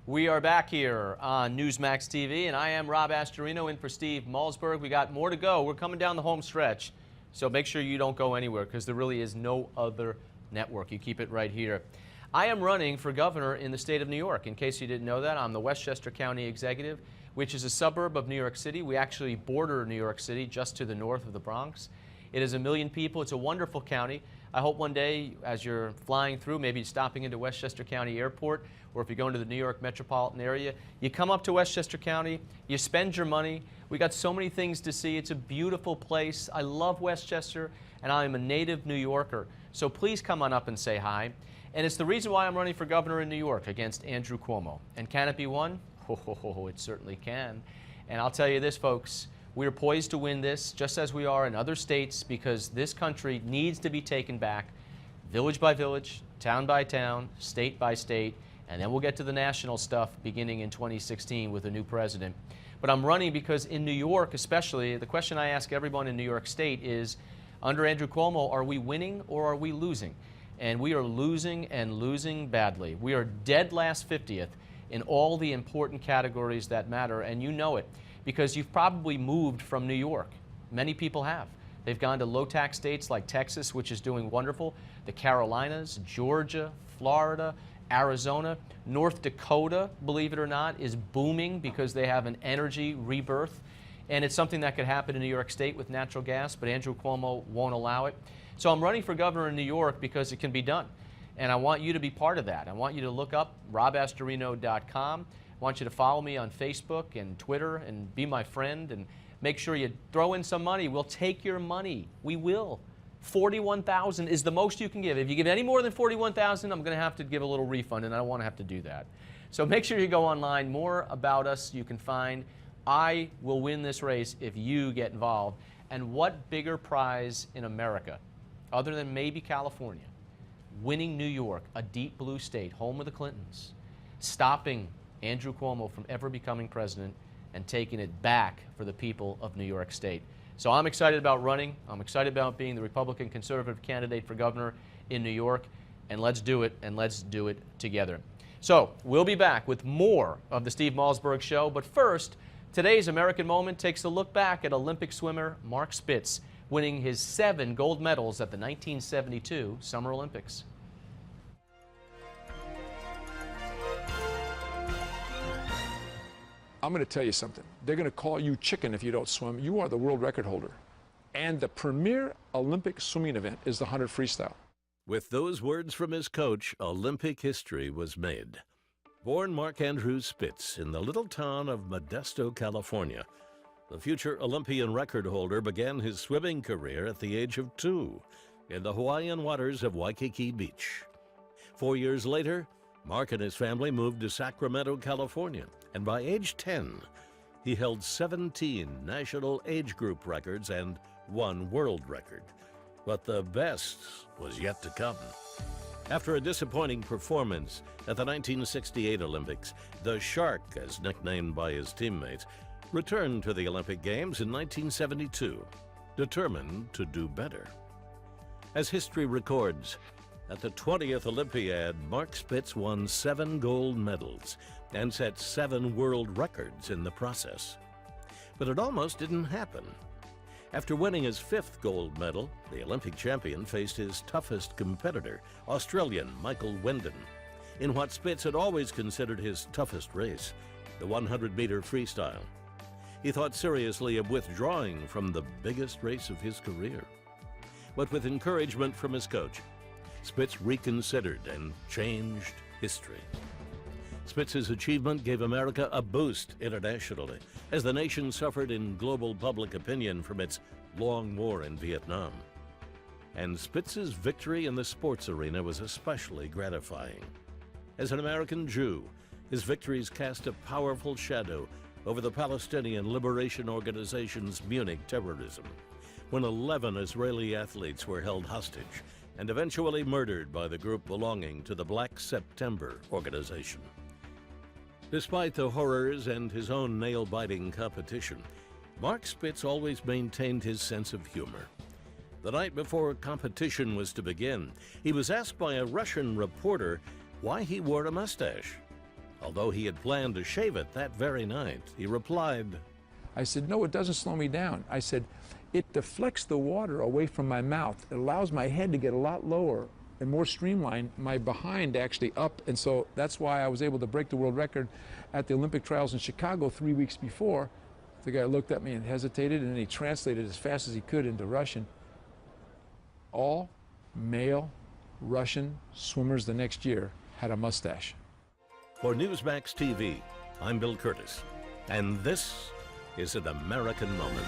We are back here on Newsmax TV, and I am Rob Astorino in for Steve Malzberg. We got more to go. We're coming down the home stretch, so make sure you don't go anywhere because there really is no other network. You keep it right here. I am running for governor in the state of New York. In case you didn't know that, I'm the Westchester County Executive, which is a suburb of New York City. We actually border New York City just to the north of the Bronx. It is 1 million people. It's a wonderful county. I hope one day, as you're flying through, maybe stopping into Westchester County Airport, or if you're going to the New York metropolitan area, you come up to Westchester County, you spend your money. We got so many things to see. It's a beautiful place. I love Westchester, and I am a native New Yorker. So please come on up and say hi. And it's the reason why I'm running for governor in New York against Andrew Cuomo. And can it be won? Oh, it certainly can. And I'll tell you this, folks. We are poised to win this, just as we are in other states, because this country needs to be taken back, village by village, town by town, state by state, and then we'll get to the national stuff beginning in 2016 with a new president. But I'm running because in New York especially, the question I ask everyone in New York State is, under Andrew Cuomo, are we winning or are we losing? And we are losing and losing badly. We are dead last 50th in all the important categories that matter, and you know it, because you've probably moved from New York. Many people have. They've gone to low-tax states like Texas, which is doing wonderful, the Carolinas, Georgia, Florida, Arizona, North Dakota, believe it or not, is booming because they have an energy rebirth. And it's something that could happen in New York State with natural gas, but Andrew Cuomo won't allow it. So I'm running for governor in New York because it can be done. And I want you to be part of that. I want you to look up robastorino.com. I want you to follow me on Facebook and Twitter and be my friend and make sure you throw in some money. We'll take your money. We will. $41,000 is the most you can give. If you give any more than $41,000, I'm going to have to give a little refund, and I don't want to have to do that. So make sure you go online. More about us you can find. I will win this race if you get involved. And what bigger prize in America, other than maybe California, winning New York, a deep blue state, home of the Clintons, stopping Andrew Cuomo from ever becoming president and taking it back for the people of New York State. So I'm excited about running. I'm excited about being the Republican conservative candidate for governor in New York. And let's do it, and let's do it together. So we'll be back with more of the Steve Malzberg Show. But first, today's American Moment takes a look back at Olympic swimmer Mark Spitz, winning his 7 gold medals at the 1972 Summer Olympics. I'm going to tell you something. They're going to call you chicken if you don't swim. You are the world record holder. And the premier Olympic swimming event is the 100 freestyle. With those words from his coach, Olympic history was made. Born Mark Andrew Spitz in the little town of Modesto, California, the future Olympian record holder began his swimming career at the age of 2 in the Hawaiian waters of Waikiki Beach. 4 years later, Mark and his family moved to Sacramento, California, and by age 10, he held 17 national age group records and 1 world record. But the best was yet to come. After a disappointing performance at the 1968 Olympics, the Shark, as nicknamed by his teammates, returned to the Olympic Games in 1972, determined to do better. As history records, at the 20th Olympiad, Mark Spitz won 7 gold medals and set 7 world records in the process. But it almost didn't happen. After winning his 5th gold medal, the Olympic champion faced his toughest competitor, Australian Michael Wendon, in what Spitz had always considered his toughest race, the 100-meter freestyle. He thought seriously of withdrawing from the biggest race of his career. But with encouragement from his coach, Spitz reconsidered and changed history. Spitz's achievement gave America a boost internationally as the nation suffered in global public opinion from its long war in Vietnam. And Spitz's victory in the sports arena was especially gratifying. As an American Jew, his victories cast a powerful shadow over the Palestinian Liberation Organization's Munich terrorism, when 11 Israeli athletes were held hostage and eventually murdered by the group belonging to the Black September organization. Despite the horrors and his own nail-biting competition, Mark Spitz always maintained his sense of humor. The night before competition was to begin, he was asked by a Russian reporter why he wore a mustache. Although he had planned to shave it that very night, he replied, I said, no, it doesn't slow me down. I said, it deflects the water away from my mouth. It allows my head to get a lot lower and more streamlined, my behind actually up. And so that's why I was able to break the world record at the Olympic trials in Chicago 3 weeks before. The guy looked at me and hesitated, and then he translated as fast as he could into Russian. All male Russian swimmers the next year had a mustache. For Newsmax TV, I'm Bill Curtis, and this is an American Moment.